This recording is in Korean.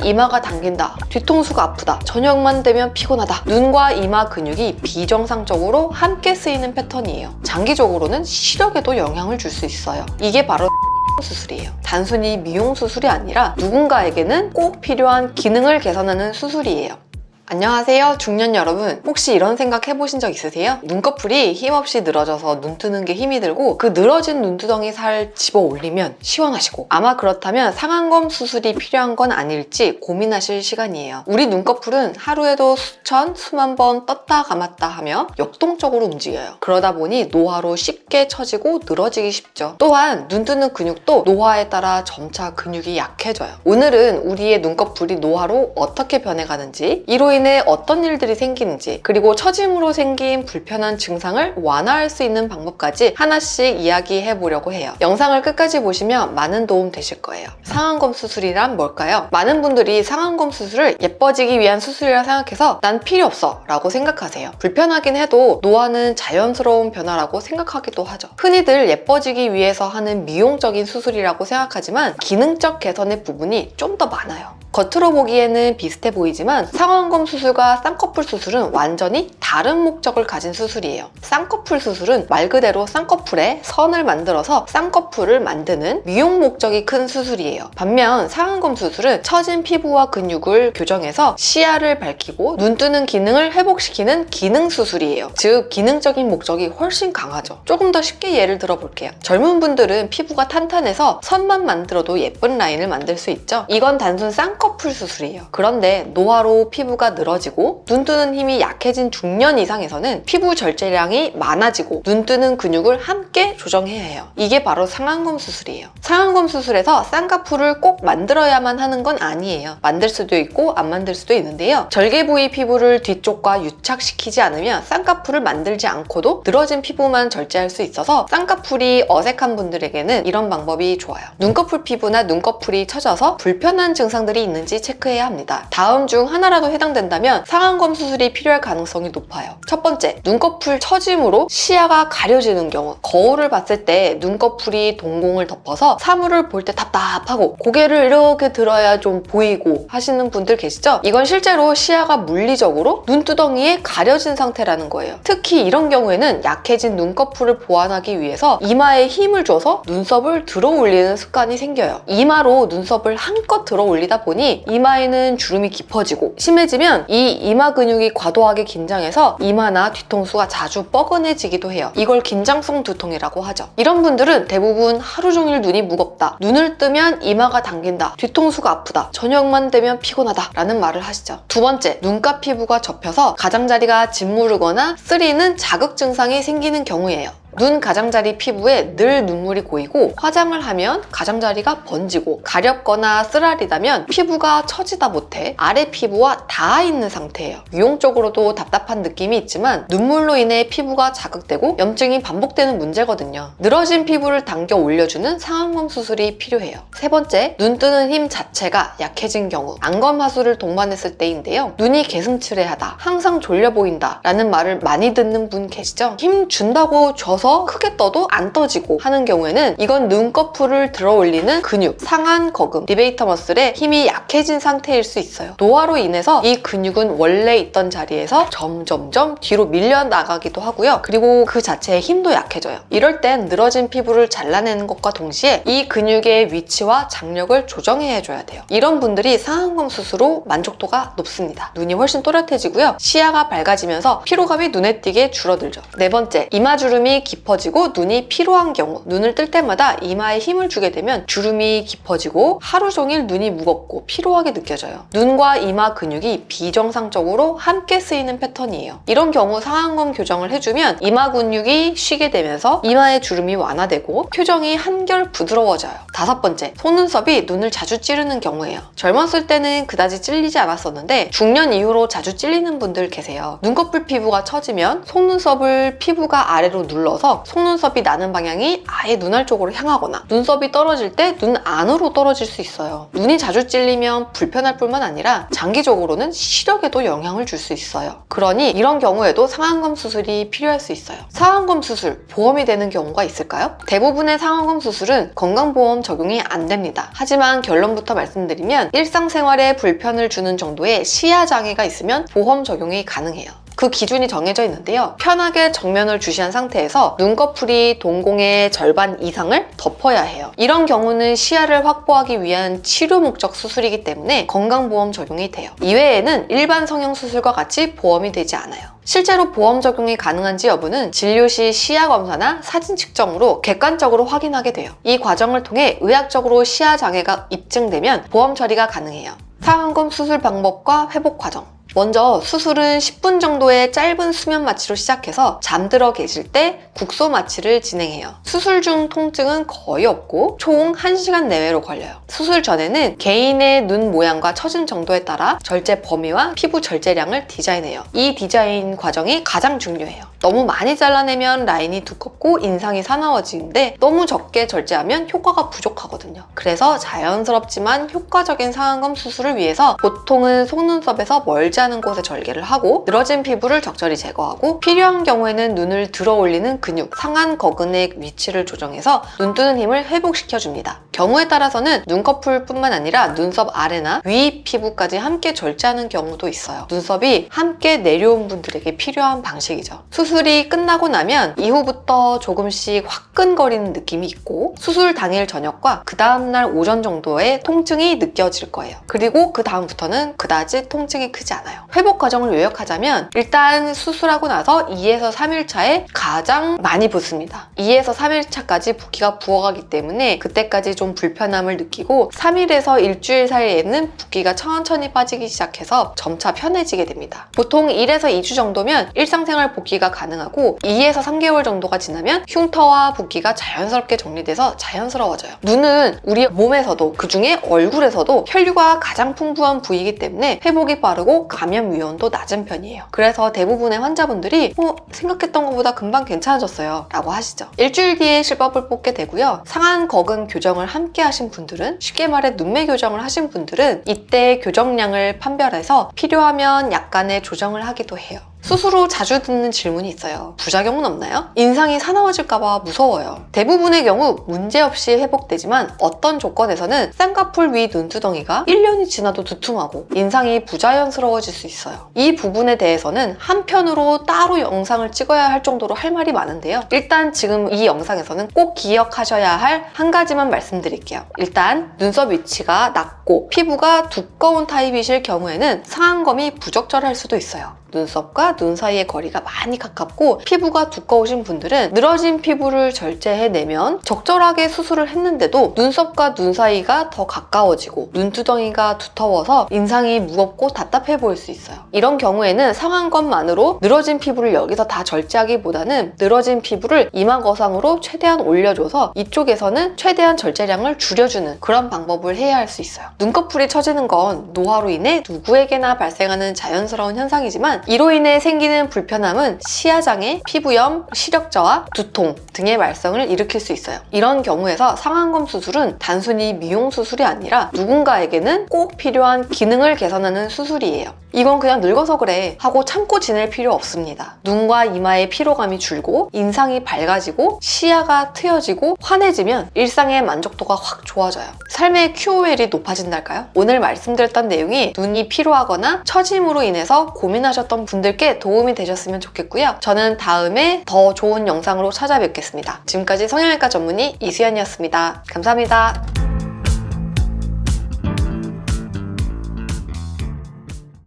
이마가 당긴다, 뒤통수가 아프다, 저녁만 되면 피곤하다, 눈과 이마 근육이 비정상적으로 함께 쓰이는 패턴이에요. 장기적으로는 시력에도 영향을 줄 수 있어요. 이게 바로 수술이에요. 단순히 미용 수술이 아니라 누군가에게는 꼭 필요한 기능을 개선하는 수술이에요. 안녕하세요, 중년 여러분. 혹시 이런 생각 해보신 적 있으세요? 눈꺼풀이 힘없이 늘어져서 눈 뜨는 게 힘이 들고 그 늘어진 눈두덩이 살 집어 올리면 시원하시고, 아마 그렇다면 상안검 수술이 필요한 건 아닐지 고민하실 시간이에요. 우리 눈꺼풀은 하루에도 수천, 수만 번 떴다 감았다 하며 역동적으로 움직여요. 그러다 보니 노화로 쉽게 처지고 늘어지기 쉽죠. 또한 눈 뜨는 근육도 노화에 따라 점차 근육이 약해져요. 오늘은 우리의 눈꺼풀이 노화로 어떻게 변해가는지, 이로 인해 어떤 일들이 생기는지, 그리고 처짐으로 생긴 불편한 증상을 완화할 수 있는 방법까지 하나씩 이야기해 보려고 해요. 영상을 끝까지 보시면 많은 도움 되실 거예요. 상안검 수술이란 뭘까요? 많은 분들이 상안검 수술을 예뻐지기 위한 수술이라 생각해서 난 필요 없어 라고 생각하세요. 불편하긴 해도 노화는 자연스러운 변화라고 생각하기도 하죠. 흔히들 예뻐지기 위해서 하는 미용적인 수술이라고 생각하지만 기능적 개선의 부분이 좀 더 많아요. 겉으로 보기에는 비슷해 보이지만 상안검 수술과 쌍꺼풀 수술은 완전히 다른 목적을 가진 수술이에요. 쌍꺼풀 수술은 말 그대로 쌍꺼풀에 선을 만들어서 쌍꺼풀을 만드는 미용 목적이 큰 수술이에요. 반면 상안검 수술은 처진 피부와 근육을 교정해서 시야를 밝히고 눈 뜨는 기능을 회복시키는 기능 수술이에요. 즉 기능적인 목적이 훨씬 강하죠. 조금 더 쉽게 예를 들어 볼게요. 젊은 분들은 피부가 탄탄해서 선만 만들어도 예쁜 라인을 만들 수 있죠. 이건 단순 쌍꺼풀 수술이에요. 그런데 노화로 피부가 늘어지고 눈 뜨는 힘이 약해진 중년 이상에서는 피부 절제량이 많아지고 눈 뜨는 근육을 함께 조정해야 해요. 이게 바로 상안검 수술이에요. 상안검 수술에서 쌍꺼풀을 꼭 만들어야만 하는 건 아니에요. 만들 수도 있고 안 만들 수도 있는데요. 절개 부위 피부를 뒤쪽과 유착시키지 않으면 쌍꺼풀을 만들지 않고도 늘어진 피부만 절제할 수 있어서 쌍꺼풀이 어색한 분들에게는 이런 방법이 좋아요. 눈꺼풀 피부나 눈꺼풀이 처져서 불편한 증상들이 있는지 체크해야 합니다. 다음 중 하나라도 해당된다면 상안검 수술이 필요할 가능성이 높아요. 첫 번째, 눈꺼풀 처짐으로 시야가 가려지는 경우. 거울을 봤을 때 눈꺼풀이 동공을 덮어서 사물을 볼 때 답답하고 고개를 이렇게 들어야 좀 보이고 하시는 분들 계시죠? 이건 실제로 시야가 물리적으로 눈두덩이에 가려진 상태라는 거예요. 특히 이런 경우에는 약해진 눈꺼풀을 보완하기 위해서 이마에 힘을 줘서 눈썹을 들어 올리는 습관이 생겨요. 이마로 눈썹을 한껏 들어 올리다 보니 이마에는 주름이 깊어지고, 심해지면 이 이마 근육이 과도하게 긴장해서 이마나 뒤통수가 자주 뻐근해지기도 해요. 이걸 긴장성 두통이라고 하죠. 이런 분들은 대부분 하루 종일 눈이 무겁다, 눈을 뜨면 이마가 당긴다, 뒤통수가 아프다, 저녁만 되면 피곤하다 라는 말을 하시죠. 두 번째, 눈가 피부가 접혀서 가장자리가 짓무르거나 쓰리는 자극 증상이 생기는 경우예요. 눈 가장자리 피부에 늘 눈물이 고이고, 화장을 하면 가장자리가 번지고, 가렵거나 쓰라리다면 피부가 처지다 못해 아래 피부와 닿아 있는 상태예요. 미용적으로도 답답한 느낌이 있지만 눈물로 인해 피부가 자극되고 염증이 반복되는 문제거든요. 늘어진 피부를 당겨 올려주는 상안검 수술이 필요해요. 세 번째, 눈 뜨는 힘 자체가 약해진 경우. 안검하수를 동반했을 때인데요. 눈이 개슴츠레하다, 항상 졸려 보인다 라는 말을 많이 듣는 분 계시죠? 힘 준다고 줘서 크게 떠도 안 떠지고 하는 경우에는 이건 눈꺼풀을 들어 올리는 근육, 상안거금, 리베이터 머슬의 힘이 약해진 상태일 수 있어요. 노화로 인해서 이 근육은 원래 있던 자리에서 점점점 뒤로 밀려나가기도 하고요. 그리고 그 자체의 힘도 약해져요. 이럴 땐 늘어진 피부를 잘라내는 것과 동시에 이 근육의 위치와 장력을 조정해 줘야 돼요. 이런 분들이 상안검 수술로 만족도가 높습니다. 눈이 훨씬 또렷해지고요. 시야가 밝아지면서 피로감이 눈에 띄게 줄어들죠. 네 번째, 이마주름이 깊어지고 눈이 피로한 경우. 눈을 뜰 때마다 이마에 힘을 주게 되면 주름이 깊어지고 하루 종일 눈이 무겁고 피로하게 느껴져요. 눈과 이마 근육이 비정상적으로 함께 쓰이는 패턴이에요. 이런 경우 상안검 교정을 해주면 이마 근육이 쉬게 되면서 이마의 주름이 완화되고 표정이 한결 부드러워져요. 다섯 번째, 속눈썹이 눈을 자주 찌르는 경우예요. 젊었을 때는 그다지 찔리지 않았었는데 중년 이후로 자주 찔리는 분들 계세요. 눈꺼풀 피부가 처지면 속눈썹을 피부가 아래로 눌러서 있어서 속눈썹이 나는 방향이 아예 눈알 쪽으로 향하거나 눈썹이 떨어질 때 눈 안으로 떨어질 수 있어요. 눈이 자주 찔리면 불편할 뿐만 아니라 장기적으로는 시력에도 영향을 줄 수 있어요. 그러니 이런 경우에도 상안검 수술이 필요할 수 있어요. 상안검 수술, 보험이 되는 경우가 있을까요? 대부분의 상안검 수술은 건강보험 적용이 안 됩니다. 하지만 결론부터 말씀드리면 일상생활에 불편을 주는 정도의 시야장애가 있으면 보험 적용이 가능해요. 그 기준이 정해져 있는데요. 편하게 정면을 주시한 상태에서 눈꺼풀이 동공의 절반 이상을 덮어야 해요. 이런 경우는 시야를 확보하기 위한 치료 목적 수술이기 때문에 건강보험 적용이 돼요. 이외에는 일반 성형수술과 같이 보험이 되지 않아요. 실제로 보험 적용이 가능한지 여부는 진료 시 시야 검사나 사진 측정으로 객관적으로 확인하게 돼요. 이 과정을 통해 의학적으로 시야 장애가 입증되면 보험 처리가 가능해요. 상안검 수술 방법과 회복 과정. 먼저 수술은 10분 정도의 짧은 수면 마취로 시작해서 잠들어 계실 때 국소 마취를 진행해요. 수술 중 통증은 거의 없고 총 1시간 내외로 걸려요. 수술 전에는 개인의 눈 모양과 처진 정도에 따라 절제 범위와 피부 절제량을 디자인해요. 이 디자인 과정이 가장 중요해요. 너무 많이 잘라내면 라인이 두껍고 인상이 사나워지는데 너무 적게 절제하면 효과가 부족하거든요. 그래서 자연스럽지만 효과적인 상안검 수술을 위해서 보통은 속눈썹에서 멀지 않은 곳에 절개를 하고 늘어진 피부를 적절히 제거하고 필요한 경우에는 눈을 들어 올리는 근육, 상안 거근의 위치를 조정해서 눈 뜨는 힘을 회복시켜줍니다. 경우에 따라서는 눈꺼풀뿐만 아니라 눈썹 아래나 위 피부까지 함께 절제하는 경우도 있어요. 눈썹이 함께 내려온 분들에게 필요한 방식이죠. 수술이 끝나고 나면 이후부터 조금씩 화끈거리는 느낌이 있고 수술 당일 저녁과 그 다음날 오전 정도의 통증이 느껴질 거예요. 그리고 그 다음부터는 그다지 통증이 크지 않아요. 회복 과정을 요약하자면 일단 수술하고 나서 2에서 3일차에 가장 많이 붓습니다. 2에서 3일차까지 붓기가 부어가기 때문에 그때까지 좀 불편함을 느끼고 3일에서 일주일 사이에는 붓기가 천천히 빠지기 시작해서 점차 편해지게 됩니다. 보통 1에서 2주 정도면 일상생활 복귀가 가능하고 2에서 3개월 정도가 지나면 흉터와 붓기가 자연스럽게 정리돼서 자연스러워져요. 눈은 우리 몸에서도 그중에 얼굴에서도 혈류가 가장 풍부한 부위이기 때문에 회복이 빠르고 감염 위험도 낮은 편이에요. 그래서 대부분의 환자분들이 생각했던 것보다 금방 괜찮아졌어요 라고 하시죠. 일주일 뒤에 실밥을 뽑게 되고요. 상안 거근 교정을 함께 하신 분들은, 쉽게 말해 눈매 교정을 하신 분들은 이때 교정량을 판별해서 필요하면 약간의 조정을 하기도 해요. 수술 후 자주 듣는 질문이 있어요. 부작용은 없나요? 인상이 사나워질까봐 무서워요. 대부분의 경우 문제없이 회복되지만 어떤 조건에서는 쌍꺼풀 위 눈두덩이가 1년이 지나도 두툼하고 인상이 부자연스러워질 수 있어요. 이 부분에 대해서는 한편으로 따로 영상을 찍어야 할 정도로 할 말이 많은데요. 일단 지금 이 영상에서는 꼭 기억하셔야 할 한 가지만 말씀드릴게요. 일단 눈썹 위치가 낮고 피부가 두꺼운 타입이실 경우에는 상안검이 부적절할 수도 있어요. 눈썹과 눈 사이의 거리가 많이 가깝고 피부가 두꺼우신 분들은 늘어진 피부를 절제해내면 적절하게 수술을 했는데도 눈썹과 눈 사이가 더 가까워지고 눈두덩이가 두터워서 인상이 무겁고 답답해 보일 수 있어요. 이런 경우에는 상안검만으로 늘어진 피부를 여기서 다 절제하기보다는 늘어진 피부를 이마거상으로 최대한 올려줘서 이쪽에서는 최대한 절제량을 줄여주는 그런 방법을 해야 할 수 있어요. 눈꺼풀이 처지는 건 노화로 인해 누구에게나 발생하는 자연스러운 현상이지만 이로 인해 생기는 불편함은 시야장애, 피부염, 시력저하, 두통 등의 말썽을 일으킬 수 있어요. 이런 경우에서 상안검 수술은 단순히 미용 수술이 아니라 누군가에게는 꼭 필요한 기능을 개선하는 수술이에요. 이건 그냥 늙어서 그래 하고 참고 지낼 필요 없습니다. 눈과 이마의 피로감이 줄고 인상이 밝아지고 시야가 트여지고 환해지면 일상의 만족도가 확 좋아져요. 삶의 QOL이 높아진달까요? 오늘 말씀드렸던 내용이 눈이 피로하거나 처짐으로 인해서 고민하셨던 분들께 도움이 되셨으면 좋겠고요. 저는 다음에 더 좋은 영상으로 찾아뵙겠습니다. 지금까지 성형외과 전문의 이수연이었습니다. 감사합니다.